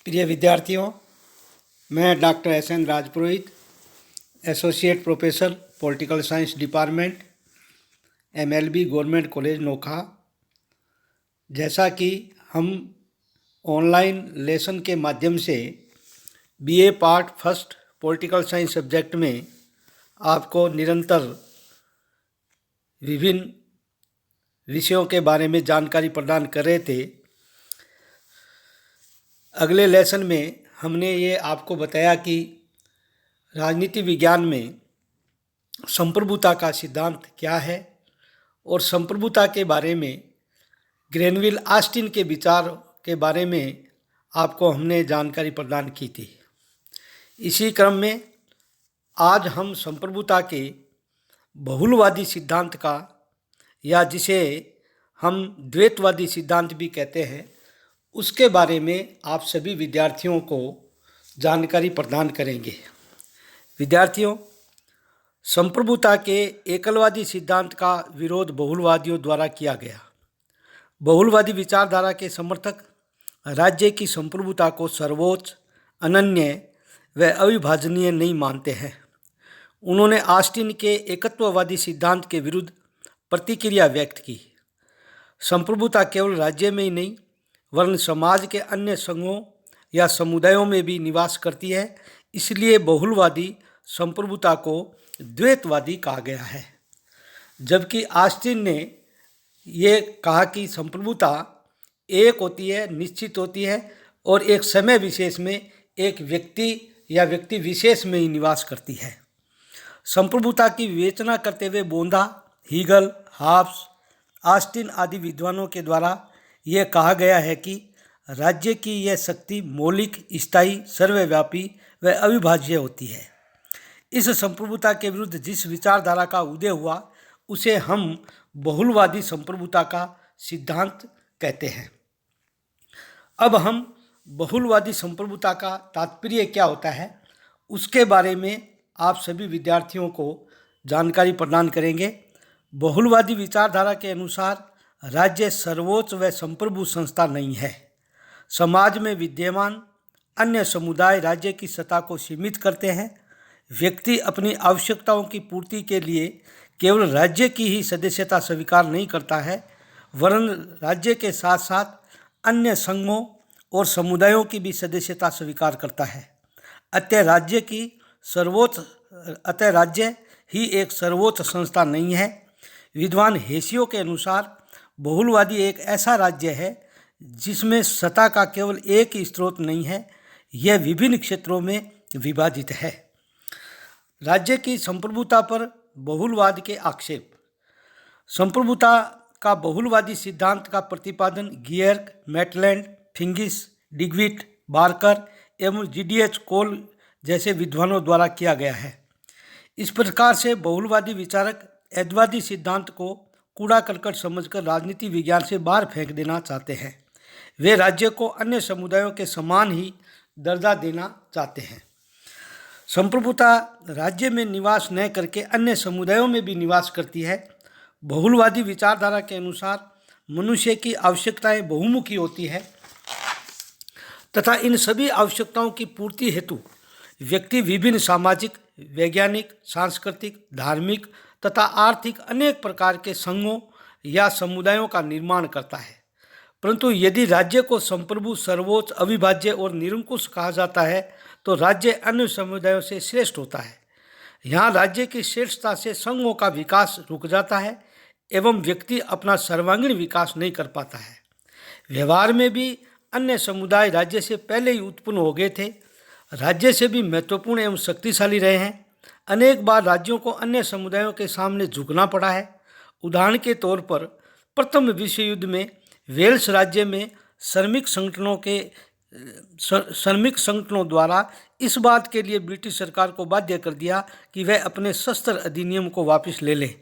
प्रिय विद्यार्थियों, मैं doctor S N. Rajpurohit, associate professor political science department, MLB government college Nokha. जैसा कि हम ऑनलाइन लेसन के माध्यम से BA part first political science subject में आपको निरंतर विभिन्न विषयों के बारे में जानकारी प्रदान कर रहे थे, अगले लेसन में हमने ये आपको बताया कि राजनीति विज्ञान में संप्रभुता का सिद्धांत क्या है और संप्रभुता के बारे में ग्रेनविल ऑस्टिन के विचार के बारे में आपको हमने जानकारी प्रदान की थी। इसी क्रम में आज हम संप्रभुता के बहुलवादी सिद्धांत का, या जिसे हम द्वैतवादी सिद्धांत भी कहते हैं, उसके बारे में आप सभी विद्यार्थियों को जानकारी प्रदान करेंगे। विद्यार्थियों, संप्रभुता के एकलवादी सिद्धांत का विरोध बहुलवादियों द्वारा किया गया। बहुलवादी विचारधारा के समर्थक राज्य की संप्रभुता को सर्वोच्च, अनन्य व अविभाजनीय नहीं मानते हैं। उन्होंने ऑस्टिन के एकत्ववादी सिद्धांत के विरुद्ध प्रतिक्रिया व्यक्त की। संप्रभुता केवल राज्य में ही नहीं वरन समाज के अन्य संघों या समुदायों में भी निवास करती है, इसलिए बहुलवादी संप्रभुता को द्वैतवादी कहा गया है। जबकि ऑस्टिन ने ये कहा कि संप्रभुता एक होती है, निश्चित होती है और एक समय विशेष में एक व्यक्ति या व्यक्ति विशेष में ही निवास करती है। संप्रभुता की विवेचना करते हुए बोंधा, हीगल, हाब्स, ऑस्टिन आदि विद्वानों के द्वारा यह कहा गया है कि राज्य की यह शक्ति मौलिक, स्थायी, सर्वव्यापी व अविभाज्य होती है। इस संप्रभुता के विरुद्ध जिस विचारधारा का उदय हुआ उसे हम बहुलवादी संप्रभुता का सिद्धांत कहते हैं। अब हम बहुलवादी संप्रभुता का तात्पर्य क्या होता है उसके बारे में आप सभी विद्यार्थियों को जानकारी प्रदान करेंगे। बहुलवादी विचारधारा के अनुसार राज्य सर्वोच्च व संप्रभु संस्था नहीं है। समाज में विद्यमान अन्य समुदाय राज्य की सत्ता को सीमित करते हैं। व्यक्ति अपनी आवश्यकताओं की पूर्ति के लिए केवल राज्य की ही सदस्यता स्वीकार नहीं करता है, वरन राज्य के साथ साथ अन्य संघों और समुदायों की भी सदस्यता स्वीकार करता है। अतः राज्य ही एक सर्वोच्च संस्था नहीं है। विद्वान हेसियो के अनुसार बहुलवादी एक ऐसा राज्य है जिसमें सत्ता का केवल एक ही स्रोत नहीं है, यह विभिन्न क्षेत्रों में विभाजित है। राज्य की संप्रभुता पर बहुलवाद के आक्षेप। संप्रभुता का बहुलवादी सिद्धांत का प्रतिपादन गियर्क, मैटलैंड, फिंगिस, डिग्विट, बार्कर एवं जी.डी.एच. कोल जैसे विद्वानों द्वारा किया गया है। इस प्रकार से बहुलवादी विचारक ऐदवादी सिद्धांत को कूड़ा करकट समझकर राजनीति विज्ञान से बाहर फेंक देना चाहते हैं। वे राज्य को अन्य समुदायों के समान ही दर्जा देना चाहते हैं। संप्रभुता राज्य में निवास न करके अन्य समुदायों में भी निवास करती है। बहुलवादी विचारधारा के अनुसार मनुष्य की आवश्यकताएं बहुमुखी होती है तथा इन सभी आवश्यकताओं की पूर्ति हेतु व्यक्ति विभिन्न सामाजिक, वैज्ञानिक, सांस्कृतिक, धार्मिक तथा आर्थिक अनेक प्रकार के संघों या समुदायों का निर्माण करता है। परंतु यदि राज्य को संप्रभु, सर्वोच्च, अविभाज्य और निरंकुश कहा जाता है तो राज्य अन्य समुदायों से श्रेष्ठ होता है। यहाँ राज्य की श्रेष्ठता से संघों का विकास रुक जाता है एवं व्यक्ति अपना सर्वांगीण विकास नहीं कर पाता है। व्यवहार में भी अन्य समुदाय राज्य से पहले ही उत्पन्न हो गए थे, राज्य से भी महत्वपूर्ण एवं शक्तिशाली रहे हैं। अनेक बार राज्यों को अन्य समुदायों के सामने झुकना पड़ा है। उदाहरण के तौर पर प्रथम विश्व युद्ध में वेल्स राज्य में श्रमिक संगठनों द्वारा इस बात के लिए ब्रिटिश सरकार को बाध्य कर दिया कि वह अपने शस्त्र अधिनियम को वापस ले ले।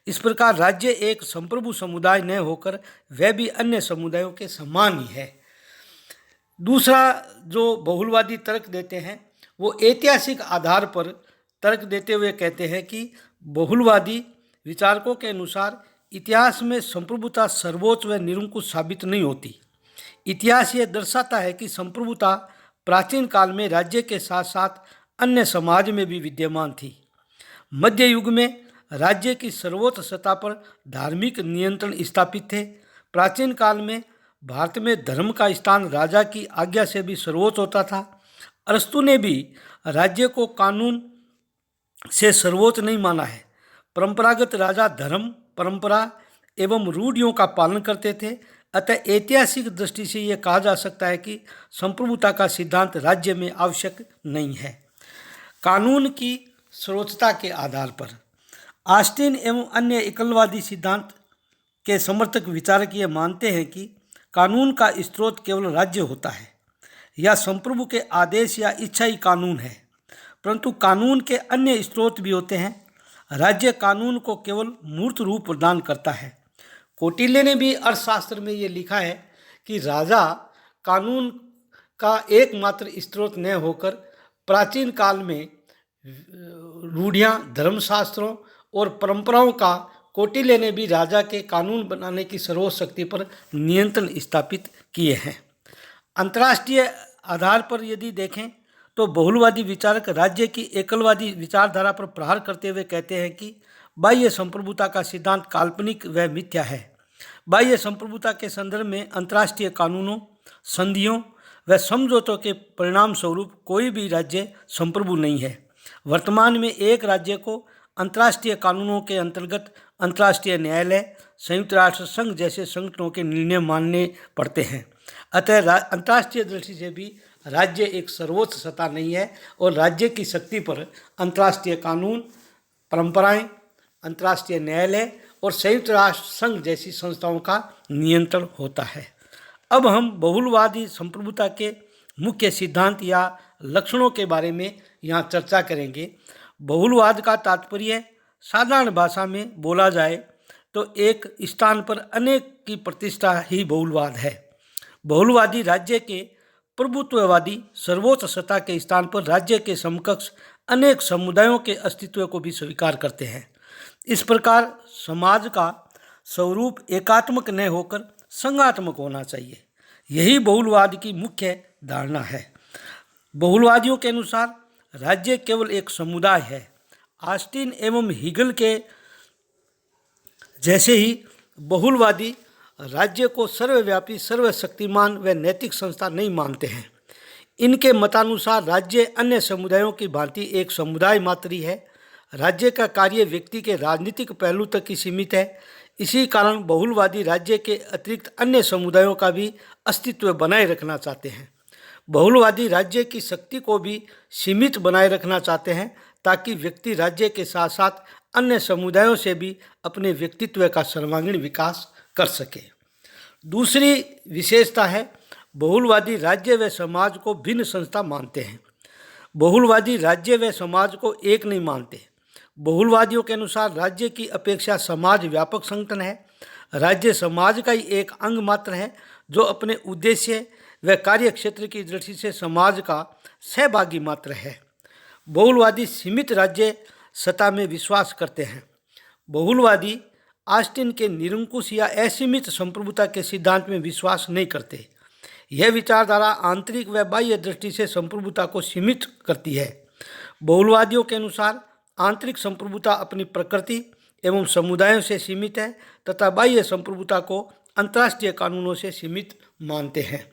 इस प्रकार राज्य एक संप्रभु समुदाय न होकर वह भी अन्य समुदायों के समान ही है। दूसरा जो बहुलवादी तर्क देते हैं वो ऐतिहासिक आधार पर तर्क देते हुए कहते हैं कि बहुलवादी विचारकों के अनुसार इतिहास में संप्रभुता सर्वोच्च व निरंकुश साबित नहीं होती। इतिहास ये दर्शाता है कि संप्रभुता प्राचीन काल में राज्य के साथ साथ अन्य समाज में भी विद्यमान थी। मध्य युग में राज्य की सर्वोच्च सत्ता पर धार्मिक नियंत्रण स्थापित थे। प्राचीन काल में भारत में धर्म का स्थान राजा की आज्ञा से भी सर्वोच्च होता था। अरस्तु ने भी राज्य को कानून से सर्वोच्च नहीं माना है। परंपरागत राजा धर्म, परंपरा एवं रूढ़ियों का पालन करते थे। अतः ऐतिहासिक दृष्टि से यह कहा जा सकता है कि संप्रभुता का सिद्धांत राज्य में आवश्यक नहीं है। कानून की सर्वोच्चता के आधार पर ऑस्टिन एवं अन्य एकलवादी सिद्धांत के समर्थक विचारक ये मानते हैं कि कानून का स्रोत केवल राज्य होता है या संप्रभु के आदेश या इच्छा ही कानून है, परंतु कानून के अन्य स्रोत भी होते हैं। राज्य कानून को केवल मूर्त रूप प्रदान करता है। कौटिल्य ने भी अर्थशास्त्र में ये लिखा है कि राजा कानून का एकमात्र स्रोत न होकर प्राचीन काल में रूढ़ियाँ, धर्मशास्त्रों और परंपराओं का कौटिल्य ने भी राजा के कानून बनाने की सर्वोच्च शक्ति पर नियंत्रण स्थापित किए हैं। अंतर्राष्ट्रीय आधार पर यदि देखें तो बहुलवादी विचारक राज्य की एकलवादी विचारधारा पर प्रहार करते हुए कहते हैं कि बाह्य संप्रभुता का सिद्धांत काल्पनिक व मिथ्या है। बाह्य संप्रभुता के संदर्भ में अंतर्राष्ट्रीय कानूनों, संधियों व समझौतों के परिणाम स्वरूप कोई भी राज्य संप्रभु नहीं है। वर्तमान में एक राज्य को अंतर्राष्ट्रीय कानूनों के अंतर्गत अंतर्राष्ट्रीय न्यायालय, संयुक्त राष्ट्र संघ जैसे संगठनों के निर्णय मानने पड़ते हैं। अतः अंतर्राष्ट्रीय दृष्टि से भी राज्य एक सर्वोच्च सत्ता नहीं है और राज्य की शक्ति पर अंतर्राष्ट्रीय कानून, परंपराएं, अंतर्राष्ट्रीय न्यायालय और संयुक्त राष्ट्र संघ जैसी संस्थाओं का नियंत्रण होता है। अब हम बहुलवादी संप्रभुता के मुख्य सिद्धांत या लक्षणों के बारे में यहाँ चर्चा करेंगे। बहुलवाद का तात्पर्य साधारण भाषा में बोला जाए तो एक स्थान पर अनेक की प्रतिष्ठा ही बहुलवाद है। बहुलवादी राज्य के प्रभुत्ववादी सर्वोच्च सत्ता के स्थान पर राज्य के समकक्ष अनेक समुदायों के अस्तित्व को भी स्वीकार करते हैं। इस प्रकार समाज का स्वरूप एकात्मक न होकर संघात्मक होना चाहिए। यही बहुलवाद की मुख्य धारणा है। बहुलवादियों के अनुसार राज्य केवल एक समुदाय है। ऑस्टिन एवं हीगल के जैसे ही बहुलवादी राज्य को सर्वव्यापी, सर्वशक्तिमान व नैतिक संस्था नहीं मानते हैं। इनके मतानुसार राज्य अन्य समुदायों की भांति एक समुदाय मात्र ही है। राज्य का कार्य व्यक्ति के राजनीतिक पहलू तक ही सीमित है। इसी कारण बहुलवादी राज्य के अतिरिक्त अन्य समुदायों का भी अस्तित्व बनाए रखना चाहते हैं। बहुलवादी राज्य की शक्ति को भी सीमित बनाए रखना चाहते हैं ताकि व्यक्ति राज्य के साथ साथ अन्य समुदायों से भी अपने व्यक्तित्व का सर्वांगीण विकास कर सके। दूसरी विशेषता है बहुलवादी राज्य व समाज को भिन्न संस्था मानते हैं। बहुलवादी राज्य व समाज को एक नहीं मानते। बहुलवादियों के अनुसार राज्य की अपेक्षा समाज व्यापक संगठन है। राज्य समाज का ही एक अंग मात्र है जो अपने उद्देश्य व कार्य क्षेत्र की दृष्टि से समाज का सहभागी मात्र है। बहुलवादी सीमित राज्य सत्ता में विश्वास करते हैं। बहुलवादी ऑस्टिन के निरंकुश या असीमित संप्रभुता के सिद्धांत में विश्वास नहीं करते। यह विचारधारा आंतरिक व बाह्य दृष्टि से संप्रभुता को सीमित करती है। बहुलवादियों के अनुसार आंतरिक संप्रभुता अपनी प्रकृति एवं समुदायों से सीमित है तथा बाह्य संप्रभुता को अंतर्राष्ट्रीय कानूनों से सीमित मानते हैं।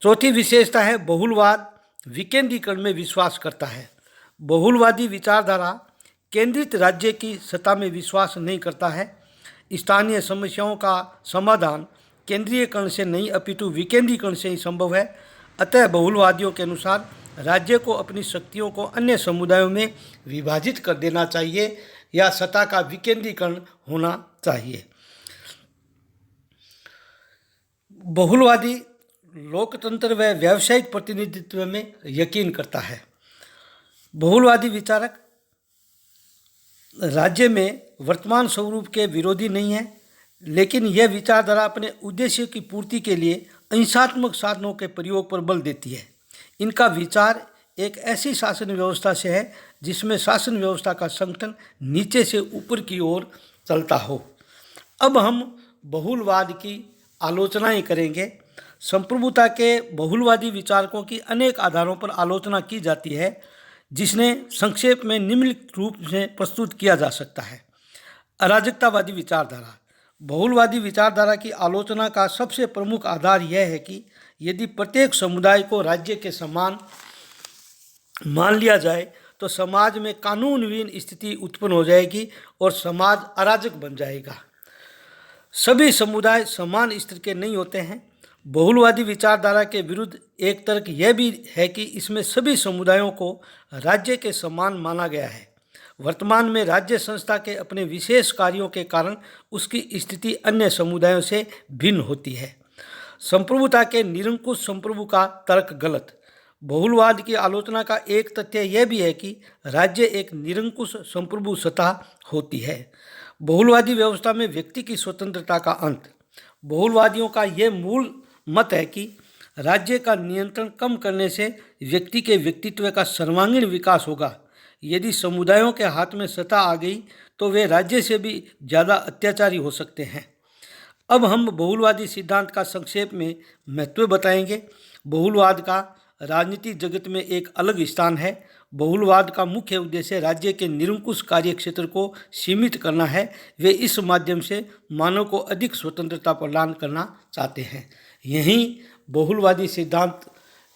चौथी विशेषता है बहुलवाद विकेंद्रीकरण में विश्वास करता है। बहुलवादी विचारधारा केंद्रित राज्य की सत्ता में विश्वास नहीं करता है। स्थानीय समस्याओं का समाधान केंद्रीयकरण से नहीं अपितु विकेंद्रीकरण से ही संभव है। अतः बहुलवादियों के अनुसार राज्य को अपनी शक्तियों को अन्य समुदायों में विभाजित कर देना चाहिए या सत्ता का विकेंद्रीकरण होना चाहिए। बहुलवादी लोकतंत्र व व्यावसायिक प्रतिनिधित्व में यकीन करता है। बहुलवादी विचारक राज्य में वर्तमान स्वरूप के विरोधी नहीं है, लेकिन यह विचारधारा अपने उद्देश्य की पूर्ति के लिए अहिंसात्मक साधनों के प्रयोग पर बल देती है। इनका विचार एक ऐसी शासन व्यवस्था से है जिसमें शासन व्यवस्था का संगठन नीचे से ऊपर की ओर चलता हो। अब हम बहुलवाद की आलोचनाएं करेंगे। संप्रभुता के बहुलवादी विचारकों की अनेक आधारों पर आलोचना की जाती है, जिसने संक्षेप में निम्नलिखित रूप में प्रस्तुत किया जा सकता है। अराजकतावादी विचारधारा। बहुलवादी विचारधारा की आलोचना का सबसे प्रमुख आधार यह है कि यदि प्रत्येक समुदाय को राज्य के समान मान लिया जाए तो समाज में कानूनहीन स्थिति उत्पन्न हो जाएगी और समाज अराजक बन जाएगा। सभी समुदाय समान स्तर के नहीं होते हैं। बहुलवादी विचारधारा के विरुद्ध एक तर्क यह भी है कि इसमें सभी समुदायों को राज्य के समान माना गया है। वर्तमान में राज्य संस्था के अपने विशेष कार्यों के कारण उसकी स्थिति अन्य समुदायों से भिन्न होती है। संप्रभुता के निरंकुश संप्रभु का तर्क गलत। बहुलवाद की आलोचना का एक तथ्य यह भी है कि राज्य एक निरंकुश संप्रभु सत्ता होती है। बहुलवादी व्यवस्था में व्यक्ति की स्वतंत्रता का अंत। बहुलवादियों का यह मूल मत है कि राज्य का नियंत्रण कम करने से व्यक्ति के व्यक्तित्व का सर्वांगीण विकास होगा। यदि समुदायों के हाथ में सत्ता आ गई तो वे राज्य से भी ज़्यादा अत्याचारी हो सकते हैं। अब हम बहुलवादी सिद्धांत का संक्षेप में महत्व बताएंगे। बहुलवाद का राजनीतिक जगत में एक अलग स्थान है। बहुलवाद का मुख्य उद्देश्य राज्य के निरंकुश कार्यक्षेत्र को सीमित करना है। वे इस माध्यम से मानव को अधिक स्वतंत्रता प्रदान करना चाहते हैं। यहीं बहुलवादी सिद्धांत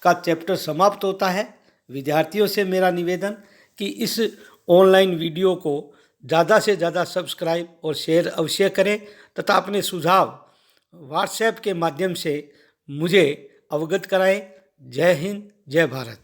का चैप्टर समाप्त होता है। विद्यार्थियों से मेरा निवेदन कि इस ऑनलाइन वीडियो को ज़्यादा से ज़्यादा सब्सक्राइब और शेयर अवश्य करें तथा अपने सुझाव व्हाट्सएप के माध्यम से मुझे अवगत कराएं। जय हिंद, जय भारत।